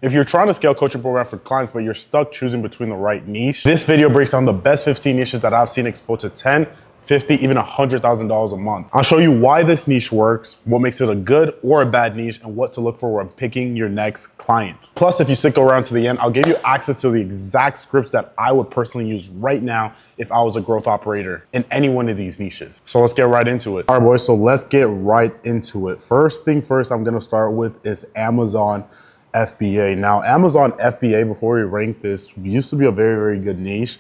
If you're trying to scale coaching program for clients, but you're stuck choosing between the right niche, this video breaks down the best 15 niches that I've seen explode to 10, 50, even $100,000 a month. I'll show you why this niche works, what makes it a good or a bad niche, and what to look for when picking your next client. Plus, if you stick around to the end, I'll give you access to the exact scripts that I would personally use right now if I was a growth operator in any one of these niches. So let's get right into it. All right, boys, so let's get right into it. First thing first, I'm gonna start with is Amazon FBA. Now, Amazon FBA, before we rank this, used to be a very, very good niche.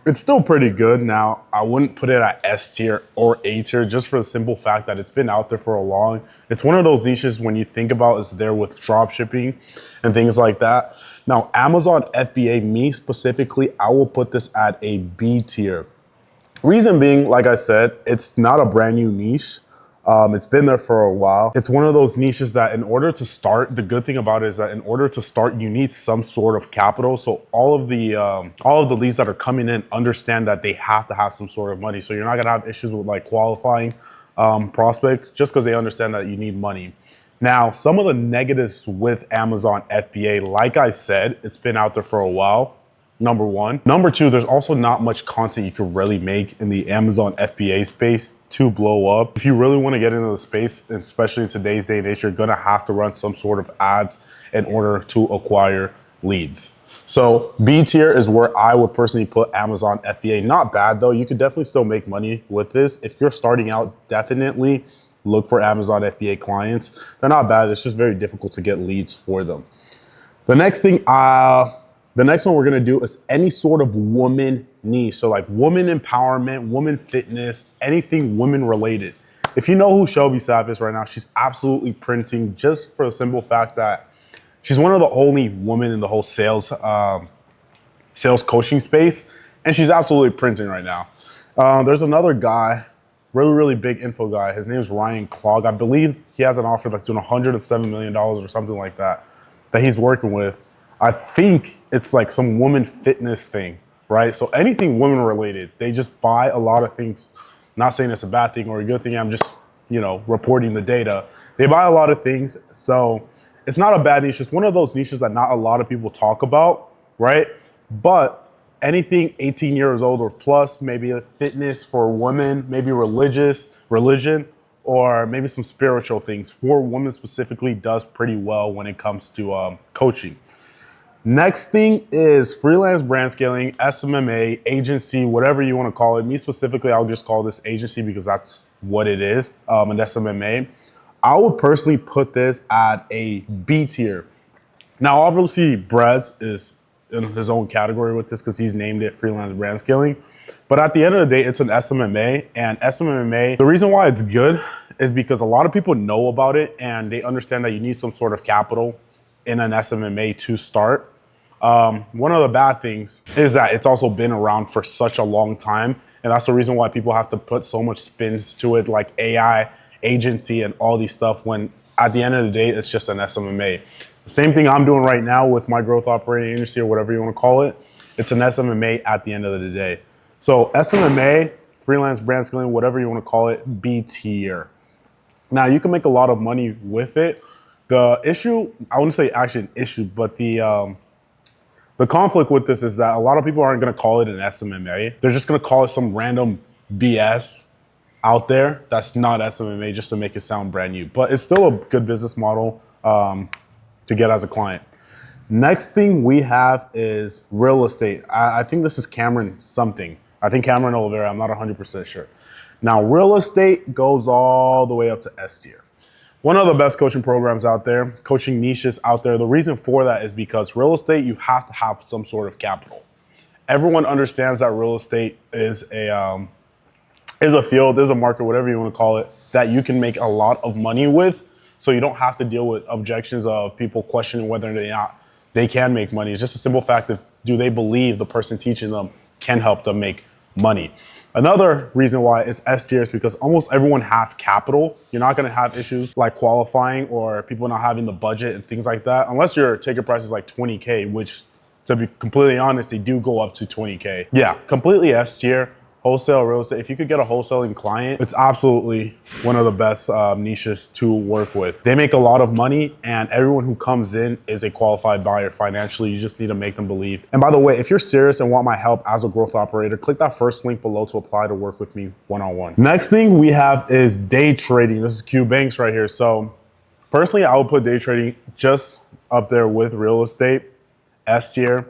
It's still pretty good. Now, I wouldn't put it at S tier or A tier just for the simple fact that it's been out there for a long. It's one of those niches when you think about is there with drop shipping and things like that. Now, Amazon FBA, me specifically, I will put this at a B tier. Reason being, like I said, it's not a brand new niche. It's been there for a while. It's one of those niches that in order to start, the good thing about it is that in order to start, you need some sort of capital. So all of the leads that are coming in understand that they have to have some sort of money. So you're not gonna have issues with like qualifying prospects just because they understand that you need money. Now, some of the negatives with Amazon FBA, like I said, it's been out there for a while. Number one. Number two, there's also not much content you can really make in the Amazon FBA space to blow up. If you really want to get into the space, especially in today's day and age, you're going to have to run some sort of ads in order to acquire leads. So B tier is where I would personally put Amazon FBA. Not bad though. You could definitely still make money with this. If you're starting out, definitely look for Amazon FBA clients. They're not bad. It's just very difficult to get leads for them. The next one we're gonna do is any sort of woman niche. So like woman empowerment, woman fitness, anything women related. If you know who Shelby Sapp is right now, she's absolutely printing just for the simple fact that she's one of the only women in the whole sales coaching space. And she's absolutely printing right now. There's another guy, really big info guy. His name is Ryan Clogg. I believe he has an offer that's doing $107 million or something like that he's working with. I think it's like some woman fitness thing, right? So anything women related, they just buy a lot of things. Not saying it's a bad thing or a good thing. I'm just, reporting the data. They buy a lot of things. So it's not a bad niche. It's one of those niches that not a lot of people talk about, right? But anything 18 years old or plus, maybe a fitness for women, maybe religion, or maybe some spiritual things for women specifically does pretty well when it comes to coaching. Next thing is freelance brand scaling, SMMA, agency, whatever you want to call it. Me specifically, I'll just call this agency because that's what it is, an SMMA. I would personally put this at a B tier. Now, obviously, Brez is in his own category with this because he's named it freelance brand scaling. But at the end of the day, it's an SMMA. And SMMA, the reason why it's good is because a lot of people know about it and they understand that you need some sort of capital in an SMMA to start. One of the bad things is that it's also been around for such a long time. And that's the reason why people have to put so much spins to it, like AI, agency, and all these stuff, when at the end of the day, it's just an SMMA. The same thing I'm doing right now with my growth operating agency or whatever you want to call it. It's an SMMA at the end of the day. So SMMA, freelance brand scaling, whatever you want to call it, B tier. Now you can make a lot of money with it. The issue, I wouldn't say actually an issue, but the conflict with this is that a lot of people aren't going to call it an SMMA. They're just going to call it some random BS out there that's not SMMA just to make it sound brand new. But it's still a good business model to get as a client. Next thing we have is real estate. I think this is Cameron something. I think Cameron Oliveira. I'm not 100% sure. Now, real estate goes all the way up to S tier. One of the best coaching programs out there, coaching niches out there. The reason for that is because real estate, you have to have some sort of capital. Everyone understands that real estate is a field, is a market, whatever you want to call it, that you can make a lot of money with. So you don't have to deal with objections of people questioning whether or not they can make money. It's just a simple fact of, do they believe the person teaching them can help them make money? Another reason why it's S tier is because almost everyone has capital. You're not going to have issues like qualifying or people not having the budget and things like that, unless your ticket price is like 20K, which, to be completely honest, they do go up to 20K. Yeah, completely S tier. wholesale real estate, if you could get a wholesaling client, it's absolutely one of the best niches to work with. They make a lot of money and everyone who comes in is a qualified buyer financially. You just need to make them believe. And by the way, if you're serious and want my help as a growth operator, click that first link below to apply to work with me one-on-one. Next thing we have is day trading. This is Q Banks right here. So personally, I would put day trading just up there with real estate, S tier.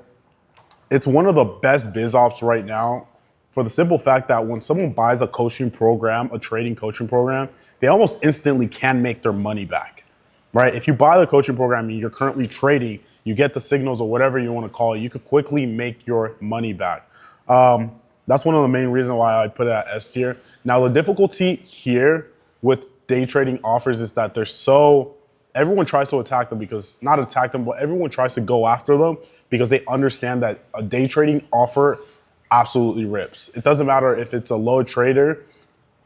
It's one of the best biz ops right now, for the simple fact that when someone buys a coaching program, a trading coaching program, they almost instantly can make their money back, right? If you buy the coaching program and you're currently trading, you get the signals or whatever you want to call it, you could quickly make your money back. That's one of the main reasons why I put it at S tier. Now, the difficulty here with day trading offers is that everyone tries to attack them not attack them, but everyone tries to go after them because they understand that a day trading offer absolutely rips. It doesn't matter if it's a low trader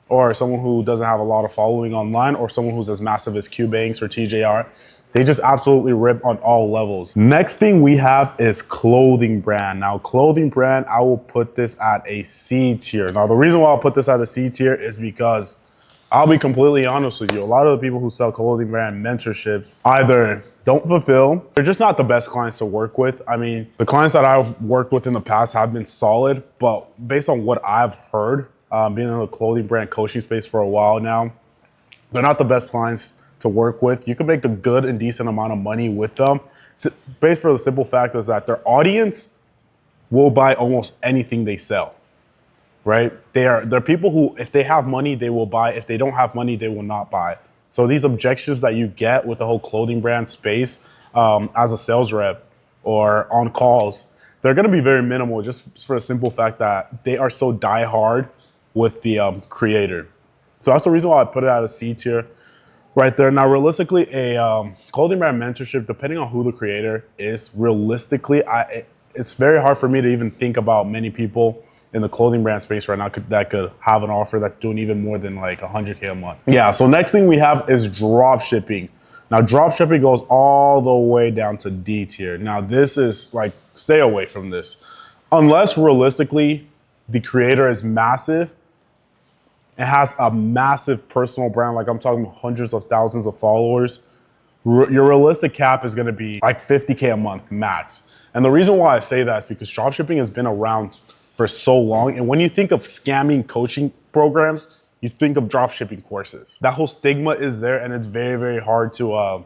or someone who doesn't have a lot of following online or someone who's as massive as Q Banks or TJR. They just absolutely rip on all levels. Next thing we have is clothing brand. Now, clothing brand, I will put this at a C tier. Now, the reason why I'll put this at a C tier is because I'll be completely honest with you. A lot of the people who sell clothing brand mentorships either don't fulfill, they're just not the best clients to work with. I mean, the clients that I've worked with in the past have been solid, but based on what I've heard, being in the clothing brand coaching space for a while now, they're not the best clients to work with. You can make a good and decent amount of money with them, based for the simple fact is that their audience will buy almost anything they sell. Right? They're people who, if they have money, they will buy. If they don't have money, they will not buy. So these objections that you get with the whole clothing brand space as a sales rep or on calls, they're going to be very minimal just for the simple fact that they are so diehard with the creator. So that's the reason why I put it at a C tier right there. Now, realistically, a clothing brand mentorship, depending on who the creator is, realistically, it's very hard for me to even think about many people in the clothing brand space right now that could have an offer that's doing even more than like 100K a month. Yeah, so next thing we have is drop shipping. Now, drop shipping goes all the way down to D tier. Now, this is like, stay away from this. Unless realistically, the creator is massive and has a massive personal brand, like I'm talking hundreds of thousands of followers, your realistic cap is gonna be like 50K a month max. And the reason why I say that is because drop shipping has been around for so long. And when you think of scamming coaching programs, you think of drop shipping courses. That whole stigma is there and it's very, very hard to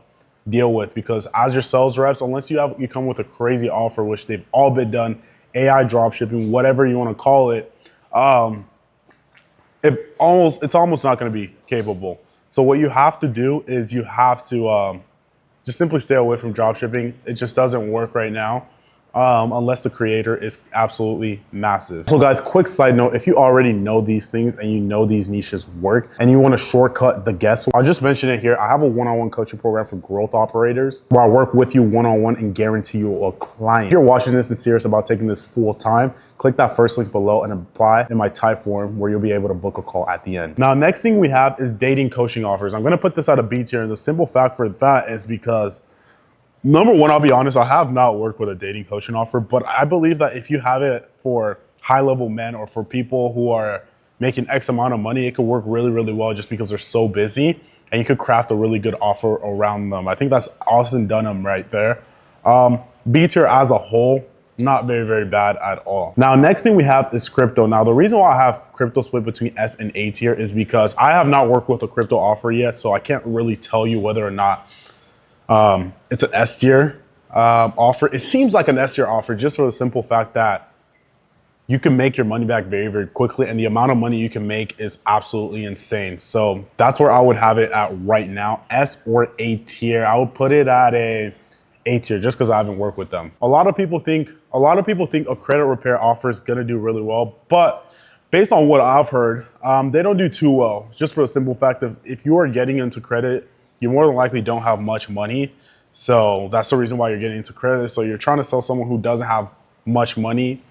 deal with because as your sales reps, unless you come with a crazy offer, which they've all been done, AI drop shipping, whatever you want to call it, it's almost not going to be capable. So what you have to do is you have to just simply stay away from drop shipping. It just doesn't work right now. Unless the creator is absolutely massive. So guys, quick side note, if you already know these things and you know these niches work and you want to shortcut the guess, I'll just mention it here. I have a one-on-one coaching program for growth operators where I work with you one-on-one and guarantee you a client. If you're watching this and serious about taking this full time, click that first link below and apply in my type form where you'll be able to book a call at the end. Now, next thing we have is dating coaching offers. I'm going to put this at a B tier, and the simple fact for that is because number one, I'll be honest, I have not worked with a dating coaching offer, but I believe that if you have it for high-level men or for people who are making X amount of money, it could work really, really well just because they're so busy and you could craft a really good offer around them. I think that's Austin Dunham right there. B tier as a whole, not very, very bad at all. Now, next thing we have is crypto. Now, the reason why I have crypto split between S and A tier is because I have not worked with a crypto offer yet, so I can't really tell you whether or not it's an S tier offer. It seems like an S tier offer just for the simple fact that you can make your money back very, very quickly, and the amount of money you can make is absolutely insane. So that's where I would have it at right now, S or A tier. I would put it at a tier just because I haven't worked with them. A lot of people think a credit repair offer is gonna do really well, but based on what I've heard, they don't do too well. Just for the simple fact of if you are getting into credit, you more than likely don't have much money. So that's the reason why you're getting into credit. So you're trying to sell someone who doesn't have much money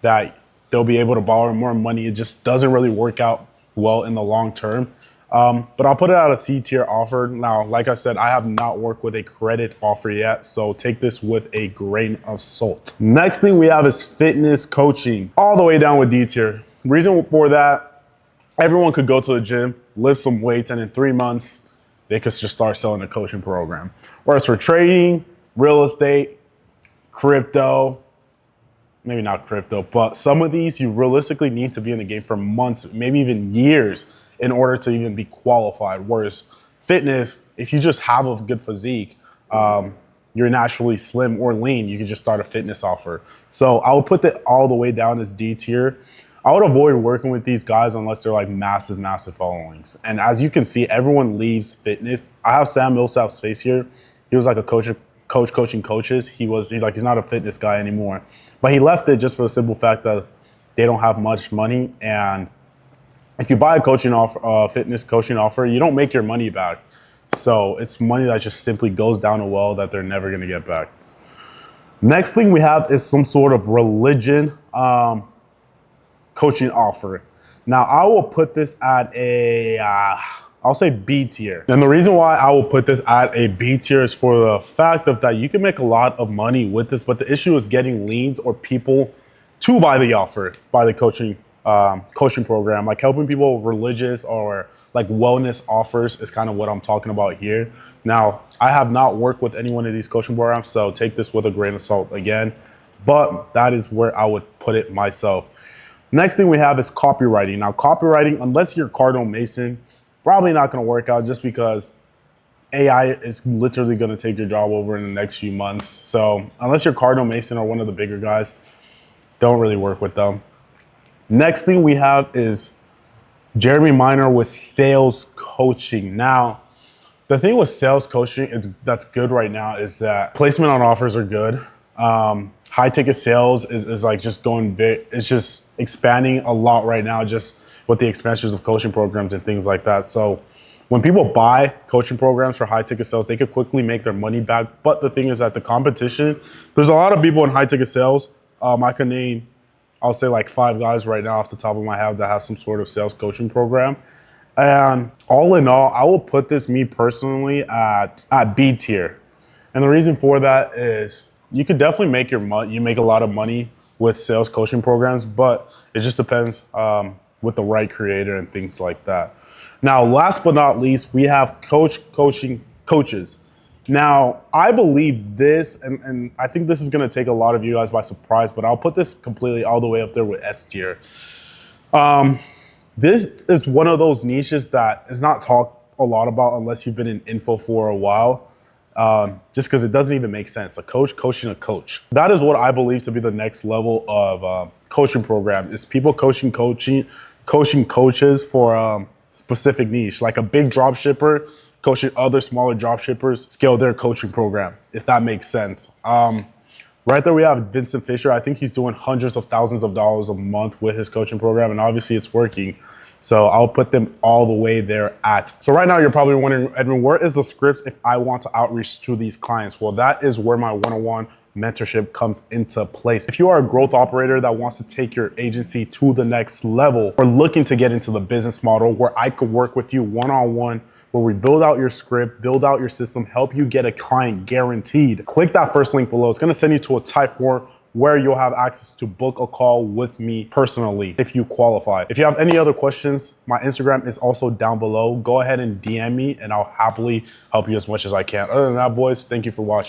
that they'll be able to borrow more money. It just doesn't really work out well in the long term. But I'll put it at a C tier offer. Now, like I said, I have not worked with a credit offer yet, so take this with a grain of salt. Next thing we have is fitness coaching, all the way down with D tier. Reason for that, everyone could go to the gym, lift some weights, and in 3 months, they could just start selling a coaching program. Whereas for trading, real estate, crypto, maybe not crypto, but some of these you realistically need to be in the game for months, maybe even years in order to even be qualified. Whereas fitness, if you just have a good physique, you're naturally slim or lean, you can just start a fitness offer. So I would put that all the way down as D tier. I would avoid working with these guys unless they're like massive, massive followings. And as you can see, everyone leaves fitness. I have Sam Millsap's face here. He was like a coaching coaches. He's not a fitness guy anymore. But he left it just for the simple fact that they don't have much money. And if you buy a coaching offer, fitness coaching offer, you don't make your money back. So it's money that just simply goes down a well that they're never going to get back. Next thing we have is some sort of religion coaching offer. Now, I will put this at I'll say B tier. And the reason why I will put this at a B tier is for the fact of that you can make a lot of money with this, but the issue is getting leads or people to buy the offer, buy the coaching program. Like helping people with religious or like wellness offers is kind of what I'm talking about here. Now, I have not worked with any one of these coaching programs, so take this with a grain of salt again, but that is where I would put it myself. Next thing we have is copywriting. Now, copywriting, unless you're Cardinal Mason, probably not going to work out just because AI is literally going to take your job over in the next few months. So unless you're Cardinal Mason or one of the bigger guys, don't really work with them. Next thing we have is Jeremy Miner with sales coaching. Now, the thing with sales coaching that's good right now is that placement on offers are good. High ticket sales is like just it's just expanding a lot right now, just with the expansions of coaching programs and things like that. So when people buy coaching programs for high ticket sales, they could quickly make their money back. But the thing is that the competition, there's a lot of people in high ticket sales. I can name, I'll say like 5 guys right now off the top of my head that have some sort of sales coaching program. And all in all, I will put this, me personally, at B tier. And the reason for that is you could definitely make you make a lot of money with sales coaching programs, but it just depends with the right creator and things like that. Now, last but not least, we have coaches. Now, I believe this, and I think this is going to take a lot of you guys by surprise, but I'll put this completely all the way up there with S tier. This is one of those niches that is not talked a lot about unless you've been in info for a while. Just because it doesn't even make sense. A coach coaching a coach. That is what I believe to be the next level of coaching program, is people coaching coaches for a specific niche, like a big drop shipper coaching other smaller drop shippers scale their coaching program, if that makes sense. Right there we have Vincent Fisher. I think he's doing hundreds of thousands of dollars a month with his coaching program, and obviously it's working. So I'll put them all the way there at. So right now you're probably wondering, Edwin, where is the scripts if I want to outreach to these clients? Well, that is where my one-on-one mentorship comes into place. If you are a growth operator that wants to take your agency to the next level, or looking to get into the business model where I could work with you one-on-one, where we build out your script, build out your system, help you get a client guaranteed, click that first link below. It's gonna send you to a Typeform where you'll have access to book a call with me personally if you qualify. If you have any other questions, my Instagram is also down below. Go ahead and DM me and I'll happily help you as much as I can. Other than that, boys, thank you for watching.